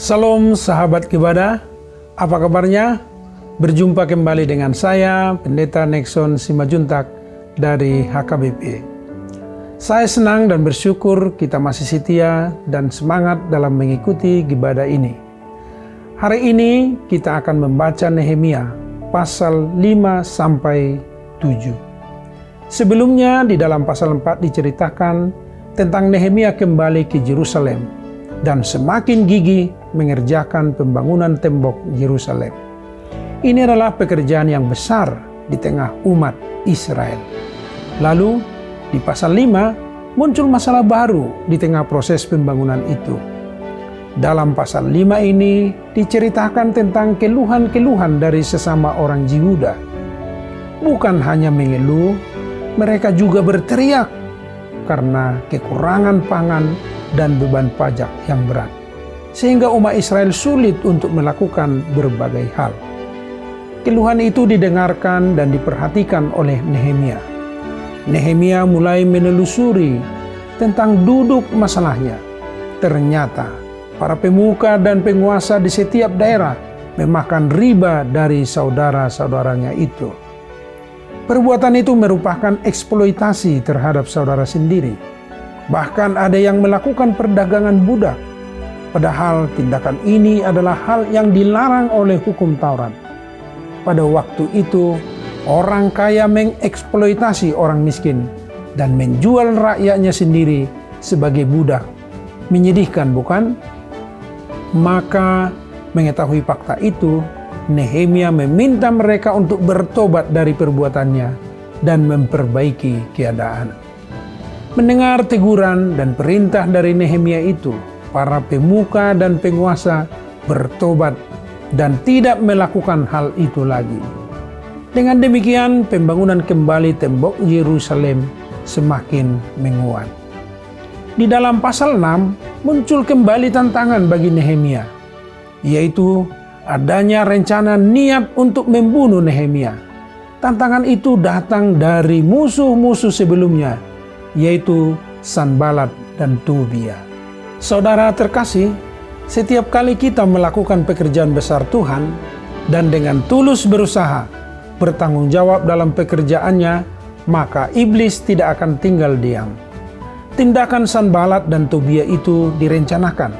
Salam sahabat ibadah, apa kabarnya? Berjumpa kembali dengan saya, Pendeta Nexon Simajuntak dari HKBP. Saya senang dan bersyukur kita masih setia dan semangat dalam mengikuti ibadah ini. Hari ini kita akan membaca Nehemia pasal 5-7. Sebelumnya di dalam pasal 4 diceritakan tentang Nehemia kembali ke Yerusalem dan semakin gigih mengerjakan pembangunan tembok Yerusalem. Ini adalah pekerjaan yang besar di tengah umat Israel. Lalu di pasal 5 muncul masalah baru di tengah proses pembangunan itu. Dalam pasal 5 ini diceritakan tentang keluhan-keluhan dari sesama orang Yehuda. Bukan hanya mengeluh, mereka juga berteriak karena kekurangan pangan dan beban pajak yang berat, sehingga umat Israel sulit untuk melakukan berbagai hal. Keluhan itu didengarkan dan diperhatikan oleh Nehemia. Nehemia mulai menelusuri tentang duduk masalahnya. Ternyata para pemuka dan penguasa di setiap daerah memakan riba dari saudara-saudaranya itu. Perbuatan itu merupakan eksploitasi terhadap saudara sendiri. Bahkan ada yang melakukan perdagangan budak. Padahal tindakan ini adalah hal yang dilarang oleh hukum Taurat. Pada waktu itu, orang kaya mengeksploitasi orang miskin dan menjual rakyatnya sendiri sebagai budak. Menyedihkan, bukan? Maka mengetahui fakta itu, Nehemia meminta mereka untuk bertobat dari perbuatannya dan memperbaiki keadaan. Mendengar teguran dan perintah dari Nehemia itu, para pemuka dan penguasa bertobat dan tidak melakukan hal itu lagi. Dengan demikian, pembangunan kembali tembok Yerusalem semakin menguat. Di dalam pasal 6 muncul kembali tantangan bagi Nehemia, yaitu adanya rencana niat untuk membunuh Nehemia. Tantangan itu datang dari musuh-musuh sebelumnya, yaitu Sanbalat dan Tobia. Saudara terkasih, setiap kali kita melakukan pekerjaan besar Tuhan dan dengan tulus berusaha bertanggung jawab dalam pekerjaannya, maka iblis tidak akan tinggal diam. Tindakan Sanbalat dan Tobia itu direncanakan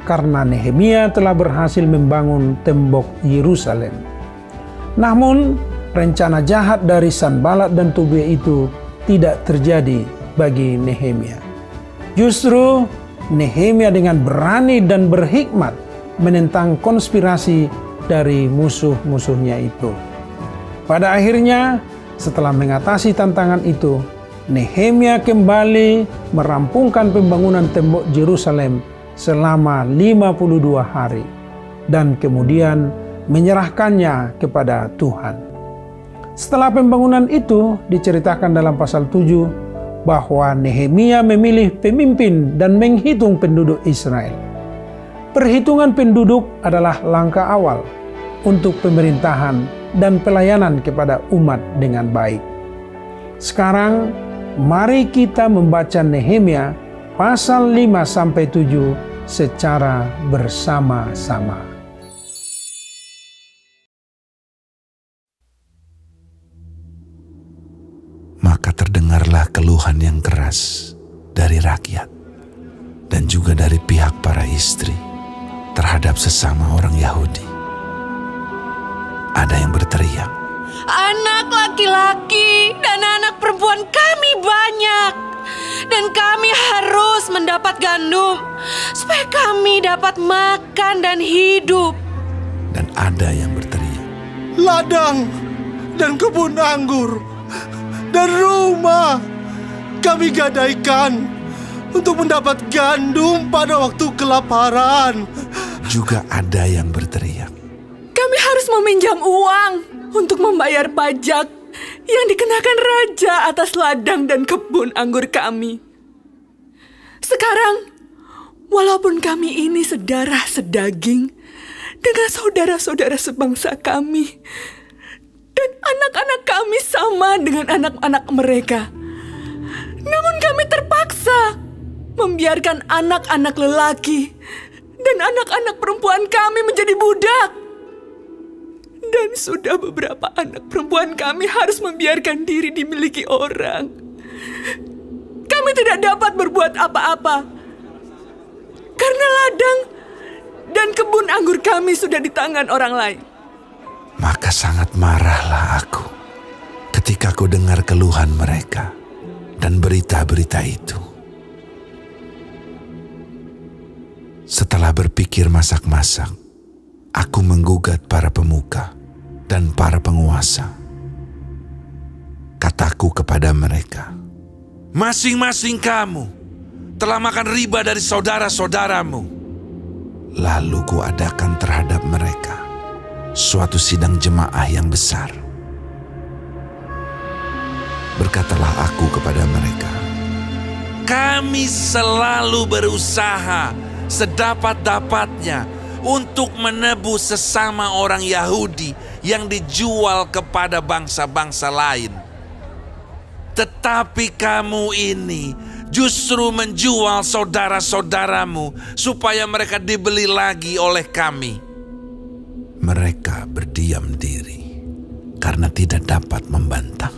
karena Nehemia telah berhasil membangun tembok Yerusalem. Namun, rencana jahat dari Sanbalat dan Tobia itu tidak terjadi bagi Nehemia. Justru Nehemia dengan berani dan berhikmat menentang konspirasi dari musuh-musuhnya itu. Pada akhirnya, setelah mengatasi tantangan itu, Nehemia kembali merampungkan pembangunan tembok Yerusalem selama 52 hari dan kemudian menyerahkannya kepada Tuhan. Setelah pembangunan itu diceritakan dalam pasal 7 bahwa Nehemia memilih pemimpin dan menghitung penduduk Israel. Perhitungan penduduk adalah langkah awal untuk pemerintahan dan pelayanan kepada umat dengan baik. Sekarang, mari kita membaca Nehemia pasal 5-7 secara bersama-sama. Maka terdengarlah keluhan yang keras dari rakyat dan juga dari pihak para istri terhadap sesama orang Yahudi. Ada yang berteriak, "Anak laki-laki dan anak perempuan kami banyak, dan kami harus mendapat gandum supaya kami dapat makan dan hidup." Dan ada yang berteriak, "Ladang dan kebun anggur dan rumah kami gadaikan untuk mendapat gandum pada waktu kelaparan." Juga ada yang berteriak, "Kami harus meminjam uang untuk membayar pajak yang dikenakan raja atas ladang dan kebun anggur kami. Sekarang, walaupun kami ini sedarah sedaging dengan saudara-saudara sebangsa kami, dan anak-anak kami sama dengan anak-anak mereka, namun kami terpaksa membiarkan anak-anak lelaki dan anak-anak perempuan kami menjadi budak. Dan sudah beberapa anak perempuan kami harus membiarkan diri dimiliki orang. Kami tidak dapat berbuat apa-apa, karena ladang dan kebun anggur kami sudah di tangan orang lain. Maka sangat marahlah aku ketika ku dengar keluhan mereka dan berita-berita itu. Setelah berpikir masak-masak, aku menggugat para pemuka dan para penguasa. Kataku kepada mereka, masing-masing kamu telah makan riba dari saudara-saudaramu. Lalu kuadakan terhadap mereka suatu sidang jemaah yang besar. Berkatalah aku kepada mereka, kami selalu berusaha sedapat-dapatnya untuk menebus sesama orang Yahudi yang dijual kepada bangsa-bangsa lain. Tetapi kamu ini justru menjual saudara-saudaramu supaya mereka dibeli lagi oleh kami. Mereka berdiam diri karena tidak dapat membantah.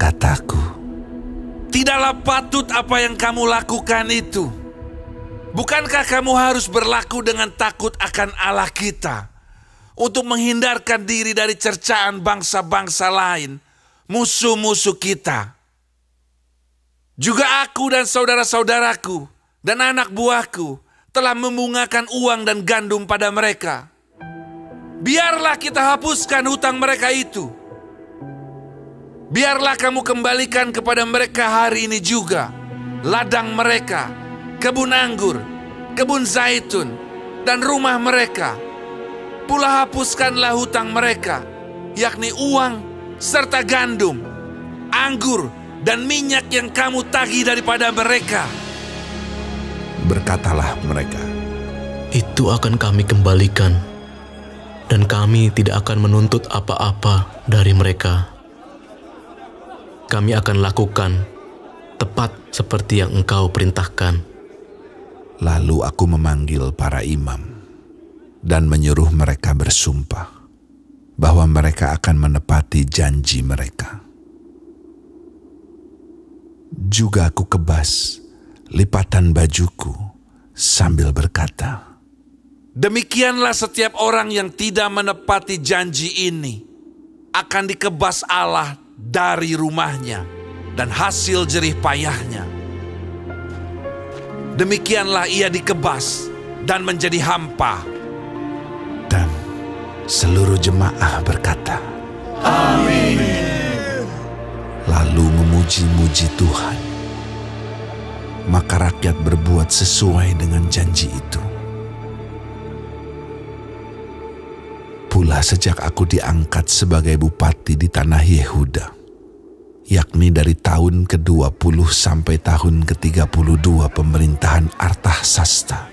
Kataku, tidaklah patut apa yang kamu lakukan itu. Bukankah kamu harus berlaku dengan takut akan Allah kita untuk menghindarkan diri dari cercaan bangsa-bangsa lain, musuh-musuh kita? Juga aku dan saudara-saudaraku dan anak buahku telah membungakan uang dan gandum pada mereka. Biarlah kita hapuskan hutang mereka itu. Biarlah kamu kembalikan kepada mereka hari ini juga ladang mereka, kebun anggur, kebun zaitun, dan rumah mereka. Pula hapuskanlah hutang mereka, yakni uang serta gandum, anggur, dan minyak yang kamu tagih daripada mereka. Berkatalah mereka, itu akan kami kembalikan, dan kami tidak akan menuntut apa-apa dari mereka. Kami akan lakukan tepat seperti yang engkau perintahkan. Lalu aku memanggil para imam dan menyuruh mereka bersumpah bahwa mereka akan menepati janji mereka. Juga aku kebas lipatan bajuku sambil berkata, demikianlah setiap orang yang tidak menepati janji ini akan dikebas Allah dari rumahnya dan hasil jerih payahnya. Demikianlah ia dikebas dan menjadi hampa. Dan seluruh jemaah berkata, amin. Lalu memuji-muji Tuhan. Maka rakyat berbuat sesuai dengan janji itu. Pula sejak aku diangkat sebagai bupati di tanah Yehuda, yakni dari tahun ke-20 sampai tahun ke-32 pemerintahan Artahsasta,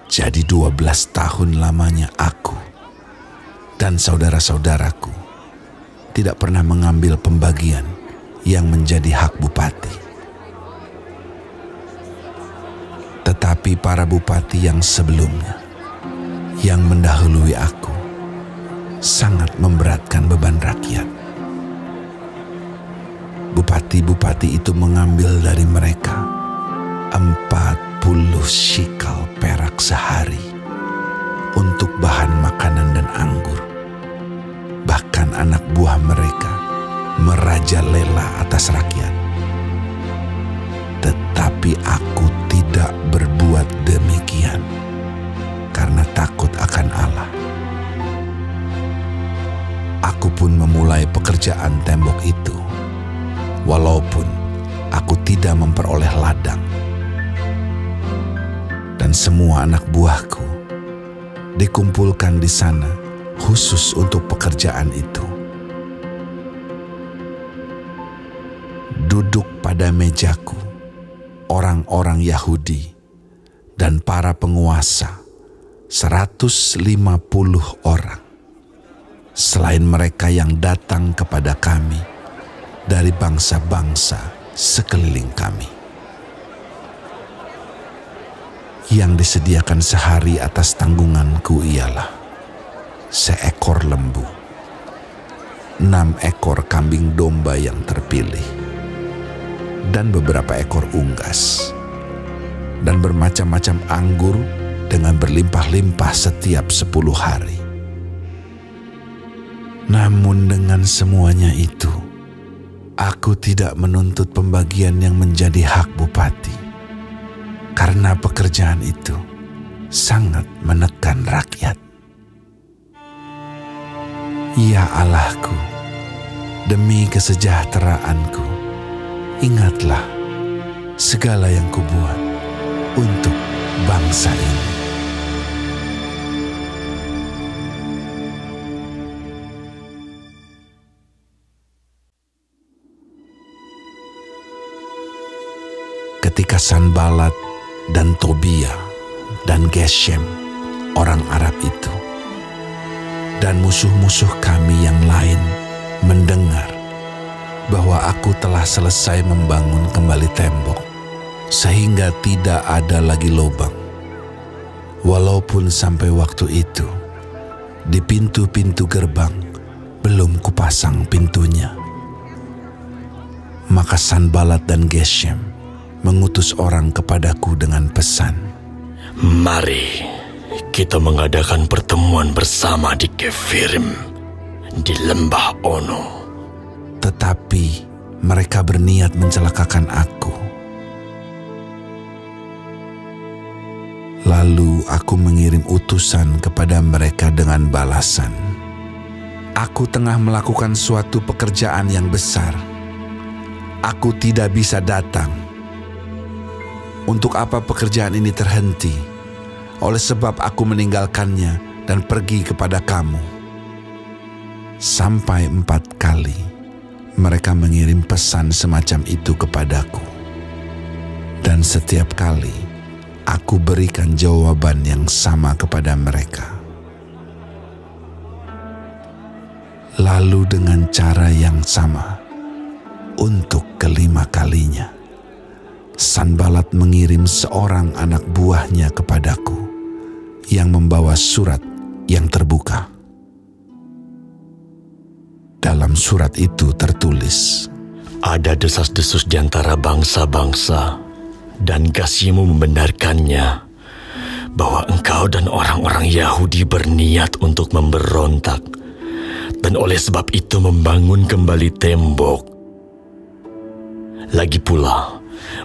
jadi 12 tahun lamanya aku dan saudara-saudaraku tidak pernah mengambil pembagian yang menjadi hak bupati. Tetapi para bupati yang sebelumnya, yang mendahului aku, sangat memberatkan beban rakyat. Bupati-bupati itu mengambil dari mereka 40 shikal perak sehari untuk bahan makanan dan anggur. Bahkan anak buah mereka merajalela atas rakyat. Tetapi aku tidak berbuat demikian karena takut akan Allah. Aku pun memulai pekerjaan tembok itu, walaupun aku tidak memperoleh ladang. Dan semua anak buahku dikumpulkan di sana khusus untuk pekerjaan itu. Duduk pada mejaku orang-orang Yahudi dan para penguasa 150 orang. Selain mereka yang datang kepada kami dari bangsa-bangsa sekeliling kami. Yang disediakan sehari atas tanggunganku ialah seekor lembu, 6 ekor kambing domba yang terpilih, dan beberapa ekor unggas, dan bermacam-macam anggur dengan berlimpah-limpah setiap 10 hari. Namun dengan semuanya itu, aku tidak menuntut pembagian yang menjadi hak bupati, karena pekerjaan itu sangat menekan rakyat. Ya Allahku, demi kesejahteraanku, ingatlah segala yang kubuat untuk bangsa ini. Ketika Sanbalat dan Tobia dan Geshem, orang Arab itu, dan musuh-musuh kami yang lain mendengar bahwa aku telah selesai membangun kembali tembok, sehingga tidak ada lagi lubang, walaupun sampai waktu itu di pintu-pintu gerbang belum kupasang pintunya. Maka Sanbalat dan Geshem mengutus orang kepadaku dengan pesan, "Mari kita mengadakan pertemuan bersama di Kefirim, di lembah Ono." Tetapi mereka berniat mencelakakan aku. Lalu aku mengirim utusan kepada mereka dengan balasan, "Aku tengah melakukan suatu pekerjaan yang besar. Aku tidak bisa datang. Untuk apa pekerjaan ini terhenti? Oleh sebab aku meninggalkannya dan pergi kepada kamu." Sampai 4 kali mereka mengirim pesan semacam itu kepadaku. Dan setiap kali aku berikan jawaban yang sama kepada mereka. Lalu dengan cara yang sama, untuk kelima kalinya, Sanbalat mengirim seorang anak buahnya kepadaku yang membawa surat yang terbuka. Dalam surat itu tertulis, "Ada desas-desus di antara bangsa-bangsa, dan Geshem membenarkannya, bahwa engkau dan orang-orang Yahudi berniat untuk memberontak, dan oleh sebab itu membangun kembali tembok. Lagi pula,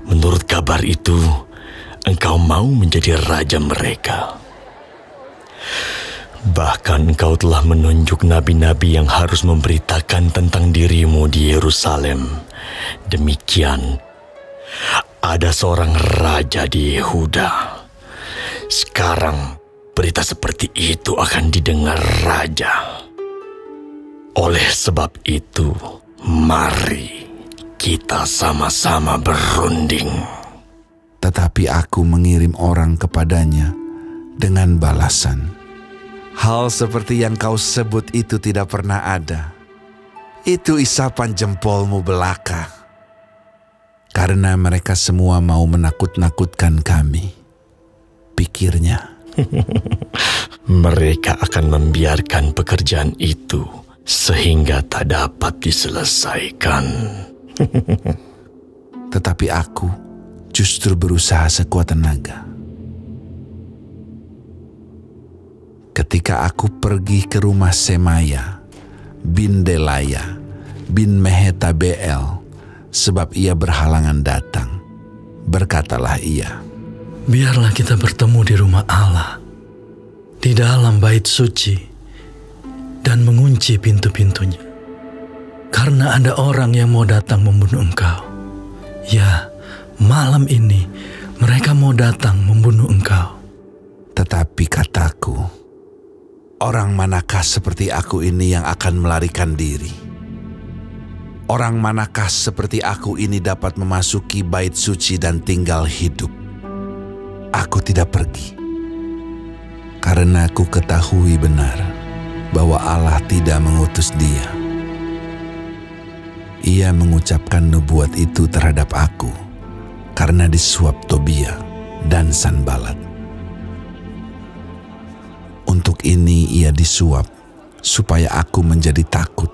menurut kabar itu, engkau mau menjadi raja mereka. Bahkan engkau telah menunjuk nabi-nabi yang harus memberitakan tentang dirimu di Yerusalem. Demikian, ada seorang raja di Yehuda. Sekarang, berita seperti itu akan didengar raja. Oleh sebab itu, mari kita sama-sama berunding." Tetapi aku mengirim orang kepadanya dengan balasan, "Hal seperti yang kau sebut itu tidak pernah ada. Itu isapan jempolmu belaka." Karena mereka semua mau menakut-nakutkan kami, pikirnya, mereka akan membiarkan pekerjaan itu sehingga tak dapat diselesaikan. Tetapi aku justru berusaha sekuat tenaga. Ketika aku pergi ke rumah Semaya bin Delaya bin Mehetabeel, sebab ia berhalangan datang, berkatalah ia, "Biarlah kita bertemu di rumah Allah, di dalam bait suci, dan mengunci pintu-pintunya. Karena ada orang yang mau datang membunuh engkau. Ya, malam ini mereka mau datang membunuh engkau." Tetapi kataku, orang manakah seperti aku ini yang akan melarikan diri? Orang manakah seperti aku ini dapat memasuki bait suci dan tinggal hidup? Aku tidak pergi, karena aku ketahui benar bahwa Allah tidak mengutus dia. Ia mengucapkan nubuat itu terhadap aku karena disuap Tobia dan Sanbalat. Untuk ini ia disuap, supaya aku menjadi takut,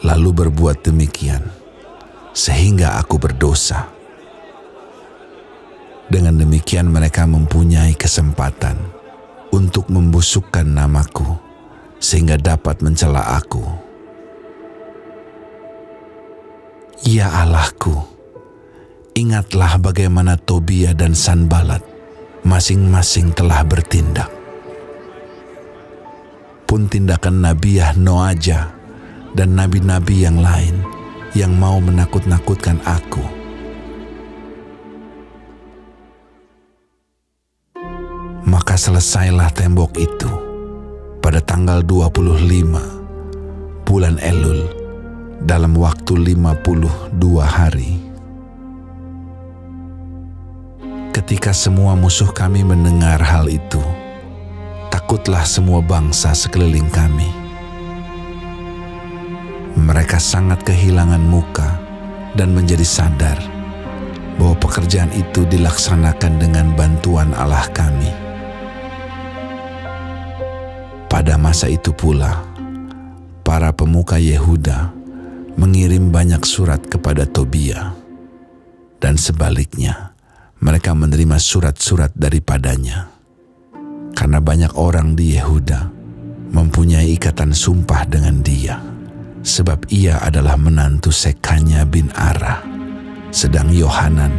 lalu berbuat demikian, sehingga aku berdosa. Dengan demikian mereka mempunyai kesempatan untuk membusukkan namaku, sehingga dapat mencela aku. Ya Allahku, ingatlah bagaimana Tobia dan Sanbalat masing-masing telah bertindak. Pun tindakan Nabiah Noaja dan nabi-nabi yang lain yang mau menakut-nakutkan aku. Maka selesailah tembok itu pada tanggal 25 bulan Elul dalam waktu 52 hari. Ketika semua musuh kami mendengar hal itu, takutlah semua bangsa sekeliling kami. Mereka sangat kehilangan muka dan menjadi sadar bahwa pekerjaan itu dilaksanakan dengan bantuan Allah kami. Pada masa itu pula, para pemuka Yehuda mengirim banyak surat kepada Tobia, dan sebaliknya mereka menerima surat-surat daripadanya. Karena banyak orang di Yehuda mempunyai ikatan sumpah dengan dia, sebab ia adalah menantu Sekanya bin Ara, sedang Yohanan,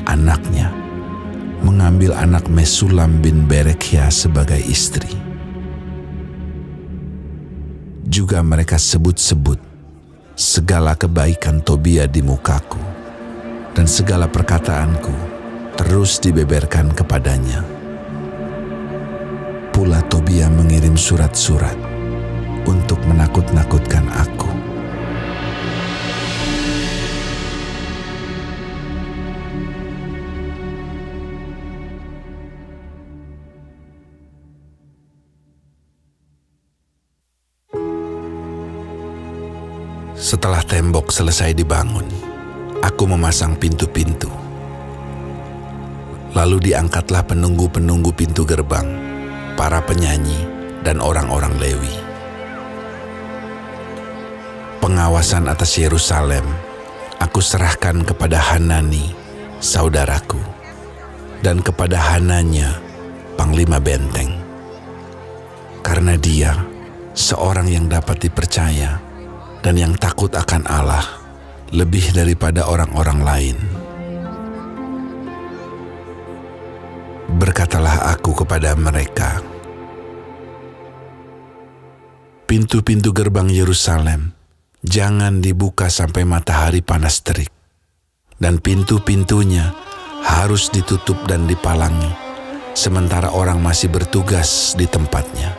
anaknya, mengambil anak Mesulam bin Berekhya sebagai istri. Juga mereka sebut-sebut segala kebaikan Tobia di mukaku, dan segala perkataanku terus dibeberkan kepadanya. Pula Tobia mengirim surat-surat untuk menakut-nakutkan aku. Setelah tembok selesai dibangun, aku memasang pintu-pintu. Lalu diangkatlah penunggu-penunggu pintu gerbang, para penyanyi, dan orang-orang Lewi. Pengawasan atas Yerusalem aku serahkan kepada Hanani, saudaraku, dan kepada Hananya, panglima benteng. Karena dia seorang yang dapat dipercaya dan yang takut akan Allah lebih daripada orang-orang lain. Berkatalah aku kepada mereka, pintu-pintu gerbang Yerusalem jangan dibuka sampai matahari panas terik, dan pintu-pintunya harus ditutup dan dipalangi, sementara orang masih bertugas di tempatnya.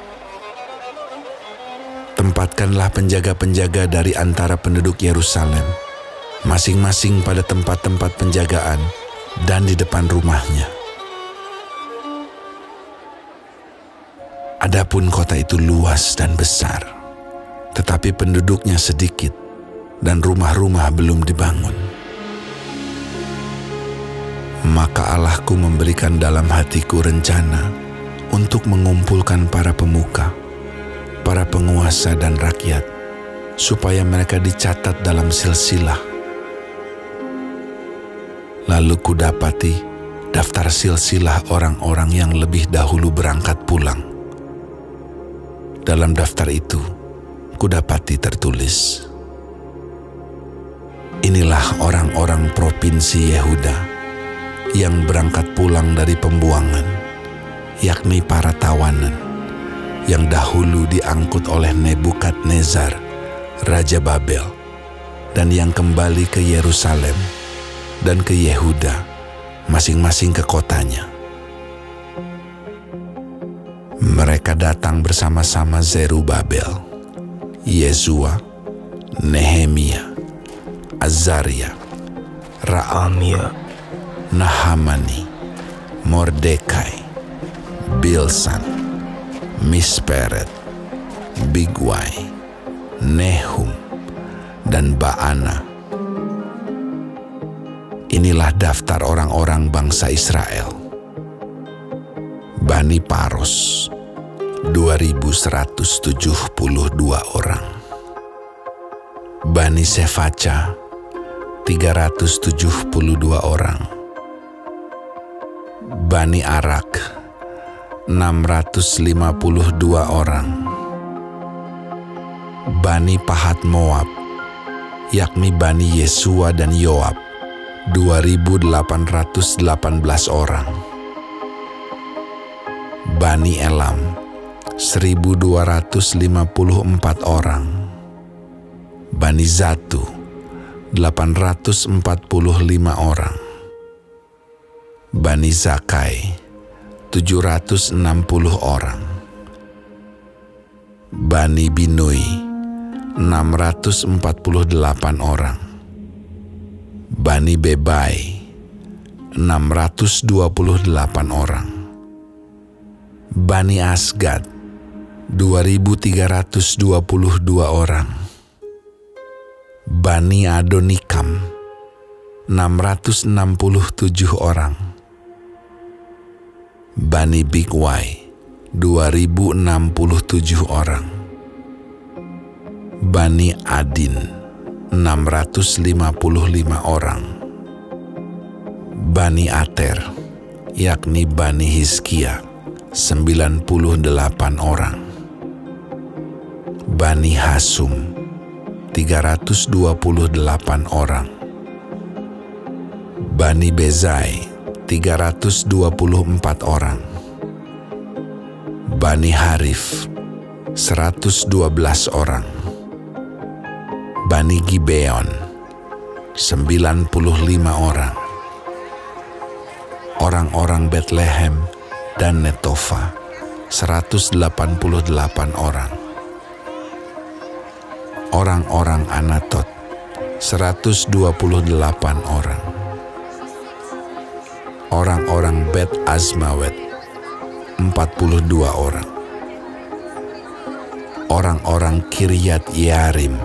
Tempatkanlah penjaga-penjaga dari antara penduduk Yerusalem, masing-masing pada tempat-tempat penjagaan dan di depan rumahnya. Adapun kota itu luas dan besar, tetapi penduduknya sedikit dan rumah-rumah belum dibangun. Maka Allahku memberikan dalam hatiku rencana untuk mengumpulkan para pemuka, para penguasa dan rakyat, supaya mereka dicatat dalam silsilah. Lalu kudapati daftar silsilah orang-orang yang lebih dahulu berangkat pulang. Dalam daftar itu, kudapati tertulis, inilah orang-orang provinsi Yehuda yang berangkat pulang dari pembuangan, yakni para tawanan yang dahulu diangkut oleh Nebukadnezar, Raja Babel, dan yang kembali ke Yerusalem dan ke Yehuda, masing-masing ke kotanya. Mereka datang bersama-sama Zerubabel, Yesua, Nehemia, Azaria, Raamia, Nahamani, Mordekai, Bilsan, Misperet, Bigwai, Nehum, dan Baana. Inilah daftar orang-orang bangsa Israel. Bani Paros, 2.172 orang. Bani Sefaca 372 orang. Bani Arak 652 orang. Bani Pahat Moab, yakni Bani Yesua dan Yoab, 2.818 orang. Bani Elam 1.254 orang. Bani Zatu 845 orang. Bani Zakai 760 orang. Bani Binui 648 orang. Bani Bebai 628 orang. Bani Asgad 2.322 orang. Bani Adonikam 667 orang. Bani Bigwai 2.067 orang. Bani Adin 655 orang. Bani Ater, yakni Bani Hizkia, 98 orang. Bani Hasum 328 orang. Bani Bezai 324 orang. Bani Harif 112 orang. Bani Gibeon 95 orang. Orang-orang Betlehem dan Netofa 188 orang. Orang-orang Anatot 128 orang. Orang-orang Bet Azmawet 42 orang. Orang-orang Kiryat Yearim,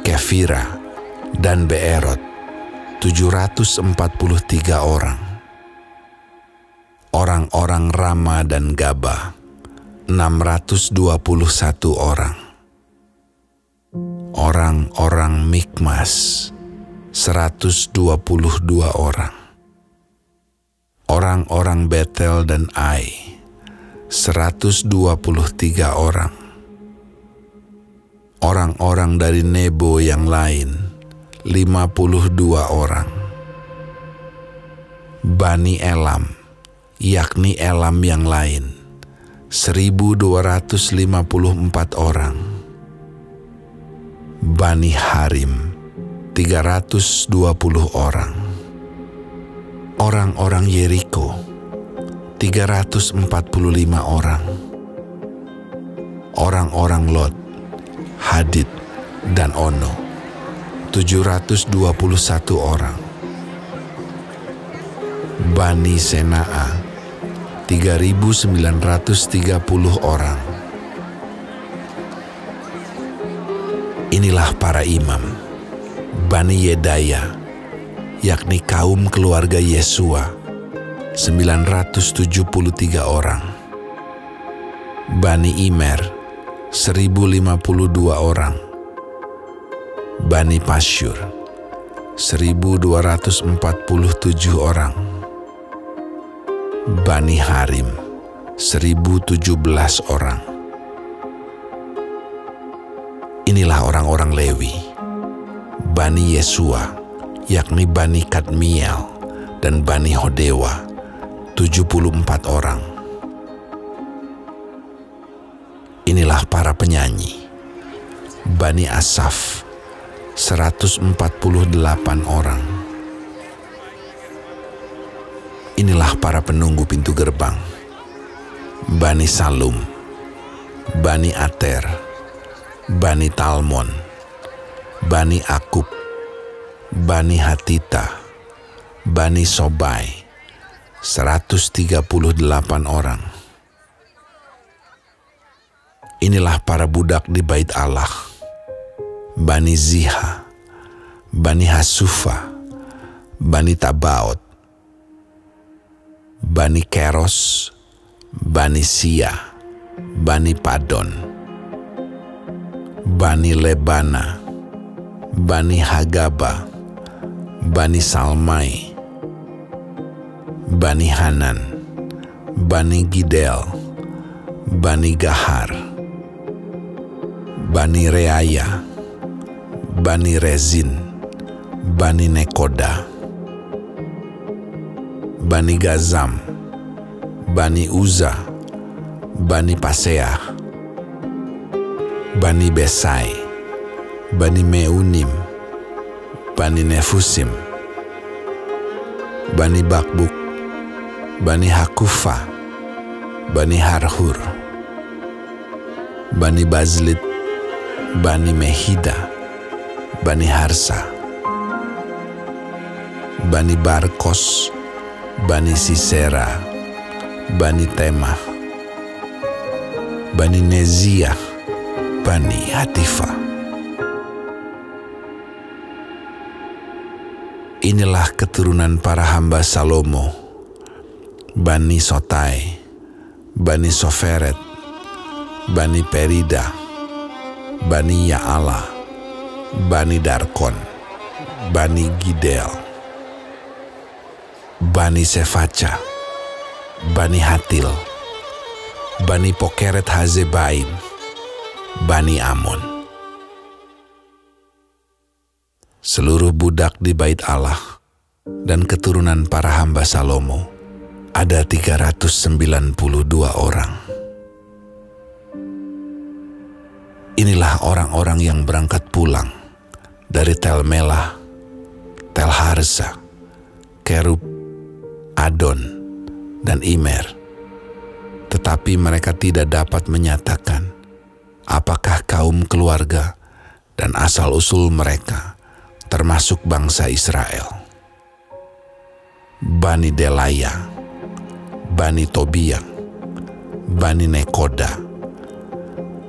Kefira, dan Beerot 743 orang. Orang-orang Rama dan Gaba 621 orang. Orang-orang Mikmas 122 orang. Orang-orang Betel dan Ai 123 orang. Orang-orang dari Nebo yang lain 52 orang. Bani Elam, yakni Elam yang lain 1.254 orang. Bani Harim 320 orang. Orang-orang Yeriko 345 orang. Orang-orang Lot, Hadid, dan Ono 721 orang. Bani Senaa 3.930 orang. Inilah para imam, Bani Yedaya, yakni kaum keluarga Yesua, 973 orang. Bani Imer 1.052 orang. Bani Pasyur 1.247 orang. Bani Harim 1.017 orang. Inilah orang-orang Lewi, Bani Yesua, yakni Bani Kadmiel dan Bani Hodewa, 74 orang. Inilah para penyanyi, Bani Asaf, 148 orang. Inilah para penunggu pintu gerbang, Bani Salum, Bani Ater, Bani Talmon, Bani Akub, Bani Hatita, Bani Sobai, 138 orang. Inilah para budak di bait Allah, Bani Ziha, Bani Hasufa, Bani Tabaot, Bani Keros, Bani Sia, Bani Padon, Bani Lebana, Bani Hagaba, Bani Salmai, Bani Hanan, Bani Gidel, Bani Gahar, Bani Reaya, Bani Rezin, Bani Nekoda, Bani Gazam, Bani Uza, Bani Paseah, Bani Besai, Bani Meunim, Bani Nefusim, Bani Bakbuk, Bani Hakufa, Bani Harhur, Bani Bazlit, Bani Mehida, Bani Harsa, Bani Barkos, Bani Sisera, Bani Temah, Bani Nezia, Bani Hatifa. Inilah keturunan para hamba Salomo, Bani Sotai, Bani Soferet, Bani Perida, Bani Ya'ala, Bani Darkon, Bani Gidel, Bani Sefaca, Bani Hatil, Bani Pokeret Hazebaim, Bani Amon. Seluruh budak di bait Allah dan keturunan para hamba Salomo ada 392 orang. Inilah orang-orang yang berangkat pulang dari Tel Melah, Tel Harsa, Kerub, Adon, dan Imer. Tetapi mereka tidak dapat menyatakan apakah kaum keluarga dan asal-usul mereka termasuk bangsa Israel. Bani Delaya, Bani Tobia, Bani Nekoda,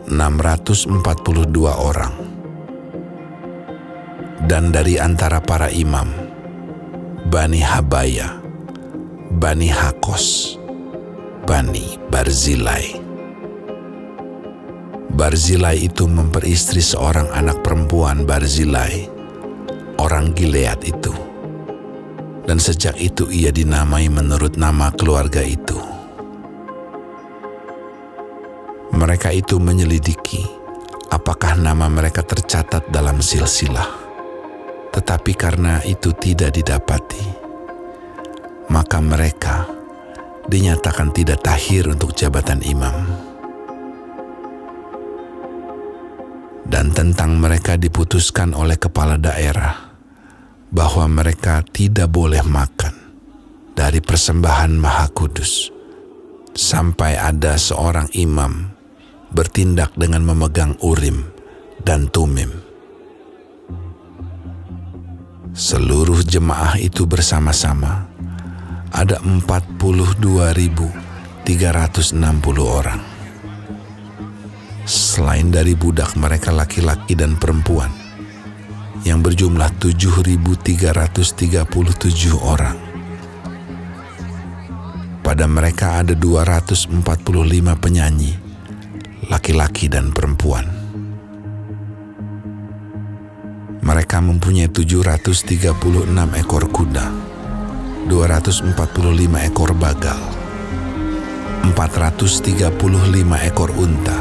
642 orang. Dan dari antara para imam, Bani Habaya, Bani Hakos, Bani Barzilai. Barzilai itu memperistri seorang anak perempuan Barzilai, orang Gilead itu. Dan sejak itu ia dinamai menurut nama keluarga itu. Mereka itu menyelidiki apakah nama mereka tercatat dalam silsilah. Tetapi karena itu tidak didapati, maka mereka dinyatakan tidak tahir untuk jabatan imam. Dan tentang mereka diputuskan oleh kepala daerah bahwa mereka tidak boleh makan dari persembahan Maha Kudus sampai ada seorang imam bertindak dengan memegang Urim dan Tumim. Seluruh jemaah itu bersama-sama ada 42.360 orang. Selain dari budak mereka laki-laki dan perempuan yang berjumlah 7.337 orang. Pada mereka ada 245 penyanyi, laki-laki dan perempuan. Mereka mempunyai 736 ekor kuda, 245 ekor bagal, 435 ekor unta,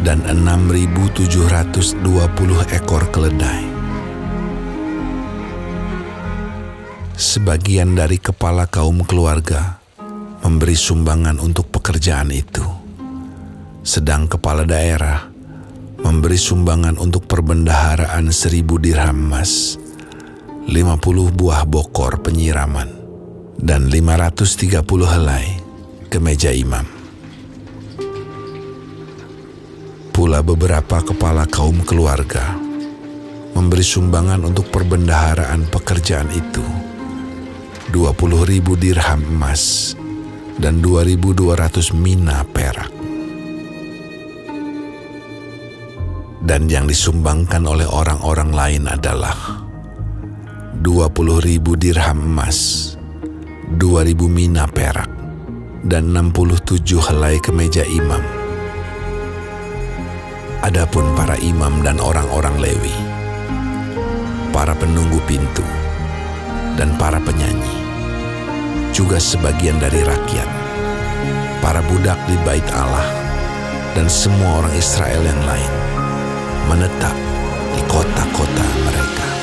dan 6.720 ekor keledai. Sebagian dari kepala kaum keluarga memberi sumbangan untuk pekerjaan itu, sedang kepala daerah memberi sumbangan untuk perbendaharaan 1.000 dirham emas, 50 buah bokor penyiraman, dan 530 helai kemeja imam. Pula beberapa kepala kaum keluarga memberi sumbangan untuk perbendaharaan pekerjaan itu, 20.000 dirham emas dan 2.200 mina perak. Dan yang disumbangkan oleh orang-orang lain adalah 20.000 dirham emas, 2.000 mina perak, dan 67 helai kemeja imam, Adapun para imam dan orang-orang Lewi, para penunggu pintu, dan para penyanyi, juga sebagian dari rakyat, para budak di bait Allah, dan semua orang Israel yang lain, menetap di kota-kota mereka.